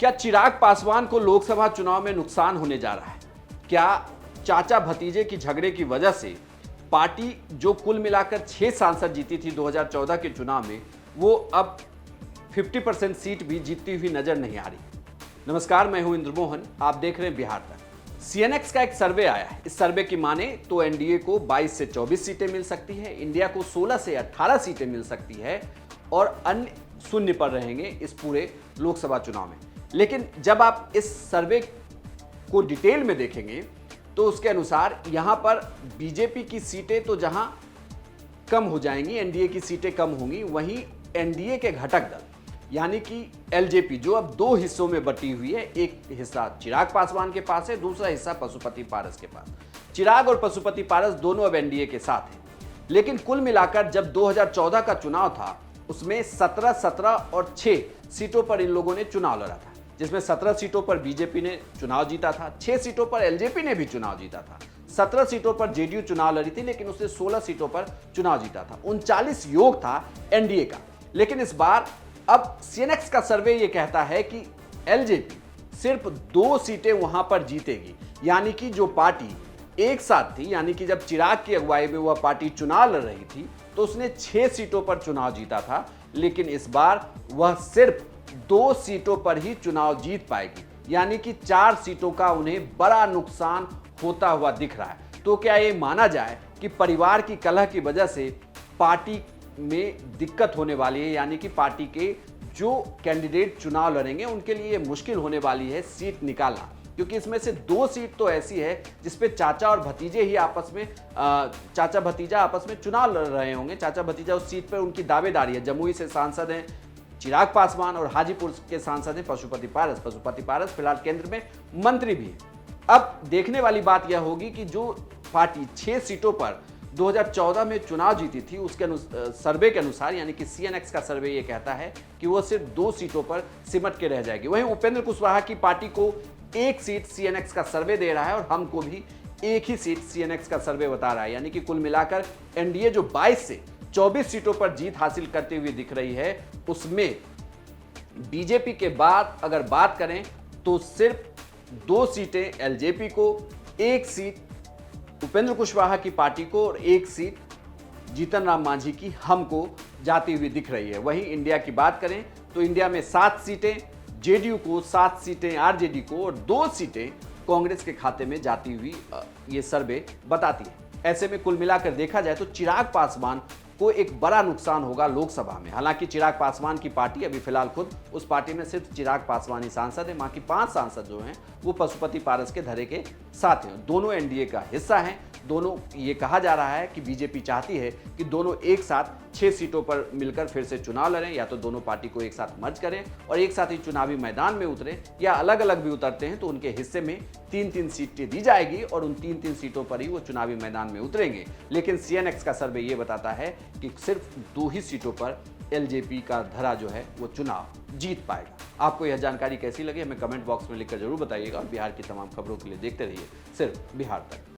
क्या चिराग पासवान को लोकसभा चुनाव में नुकसान होने जा रहा है? क्या चाचा भतीजे की झगड़े की वजह से पार्टी जो कुल मिलाकर 6 सांसद जीती थी 2014 के चुनाव में, वो अब 50% सीट भी जीतती हुई नजर नहीं आ रही? नमस्कार, मैं हूं इंद्रमोहन, आप देख रहे हैं बिहार तक। सीएनएक्स का एक सर्वे आया है। इस सर्वे की माने तो एनडीए को 22 से 24 सीटें मिल सकती है, इंडिया को 16 से 18 सीटें मिल सकती है और अन्य शून्य पर रहेंगे इस पूरे लोकसभा चुनाव में। लेकिन जब आप इस सर्वे को डिटेल में देखेंगे तो उसके अनुसार यहां पर बीजेपी की सीटें तो जहां कम हो जाएंगी, एनडीए की सीटें कम होंगी, वहीं एनडीए के घटक दल यानी कि एलजेपी जो अब 2 हिस्सों में बटी हुई है, एक हिस्सा चिराग पासवान के पास है, दूसरा हिस्सा पशुपति पारस के पास। चिराग और पशुपति पारस दोनों अब एनडीए के साथ हैं। लेकिन कुल मिलाकर जब 2014 का चुनाव था उसमें 17, 17 और 6 सीटों पर इन लोगों ने चुनाव लड़ा था, जिसमें 17 सीटों पर बीजेपी ने चुनाव जीता था, 6 सीटों पर एलजेपी ने भी चुनाव जीता था, 17 सीटों पर जेडीयू चुनाव लड़ी थी लेकिन उसने 16 सीटों पर चुनाव जीता था। 39 योग था एनडीए का। लेकिन इस बार अब सीएनएक्स का सर्वे ये कहता है कि एलजेपी सिर्फ 2 सीटें वहां पर जीतेगी, यानी कि जो पार्टी एक साथ थी, यानी कि जब चिराग की अगुवाई में वह पार्टी चुनाव लड़ रही थी तो उसने 6 सीटों पर चुनाव जीता था, लेकिन इस बार वह सिर्फ 2 सीटों पर ही चुनाव जीत पाएगी, यानी कि 4 सीटों का उन्हें बड़ा नुकसान होता हुआ दिख रहा है। तो क्या ये माना जाए कि परिवार की कलह की वजह से पार्टी में दिक्कत होने वाली है, यानी कि पार्टी के जो कैंडिडेट चुनाव लड़ेंगे उनके लिए मुश्किल होने वाली है सीट निकालना, क्योंकि इसमें से 2 सीट तो ऐसी है जिसपे चाचा और भतीजे ही आपस में चाचा भतीजा आपस में चुनाव लड़ रहे होंगे। चाचा भतीजा उस सीट पर उनकी दावेदारी है। जमुई से सांसद हैं चिराग पासवान और हाजीपुर के सांसद हैं पशुपति पारस। पशुपति पारस फिलहाल केंद्र में मंत्री भी है। अब देखने वाली बात यह होगी कि जो पार्टी 6 सीटों पर 2014 में चुनाव जीती थी उसके सर्वे के अनुसार, यानी कि सीएनएक्स का सर्वे ये कहता है कि वो सिर्फ 2 सीटों पर सिमट के रह जाएगी। वहीं उपेंद्र कुशवाहा की पार्टी को 1 सीट सीएनएक्स का सर्वे दे रहा है और हमको भी 1 ही सीट सीएनएक्स का सर्वे बता रहा है, यानी कि कुल मिलाकर एनडीए जो 22 से 24 सीटों पर जीत हासिल करते हुए दिख रही है, उसमें बीजेपी के बाद अगर बात करें तो सिर्फ 2 सीटें एलजेपी को, 1 सीट उपेंद्र कुशवाहा की पार्टी को और 1 सीट जीतन राम मांझी की हमको जाती हुई दिख रही है। वहीं इंडिया की बात करें तो इंडिया में 7 सीटें जेडीयू को, 7 सीटें आरजेडी को और 2 सीटें कांग्रेस के खाते में जाती हुई ये सर्वे बताती है। ऐसे में कुल मिलाकर देखा जाए तो चिराग पासवान को एक बड़ा नुकसान होगा लोकसभा में। हालांकि चिराग पासवान की पार्टी अभी फिलहाल खुद उस पार्टी में सिर्फ चिराग पासवान ही सांसद है, बाकी 5 सांसद जो हैं वो पशुपति पारस के धड़े के साथ हैं। दोनों एनडीए का हिस्सा हैं। दोनों, ये कहा जा रहा है कि बीजेपी चाहती है कि दोनों एक साथ 6 सीटों पर मिलकर फिर से चुनाव लड़ें, या तो दोनों पार्टी को एक साथ मर्ज करें और एक साथ ही चुनावी मैदान में उतरें, या अलग अलग भी उतरते हैं तो उनके हिस्से में 3-3 सीटें दी जाएगी और उन 3-3 सीटों पर ही वो चुनावी मैदान में उतरेंगे। लेकिन सीएनएक्स का सर्वे ये बताता है कि सिर्फ 2 ही सीटों पर एलजेपी का धरा जो है वो चुनाव जीत पाएगा। आपको यह जानकारी कैसी लगी हमें कमेंट बॉक्स में लिखकर जरूर बताइएगा और बिहार की तमाम खबरों के लिए देखते रहिए सिर्फ बिहार तक।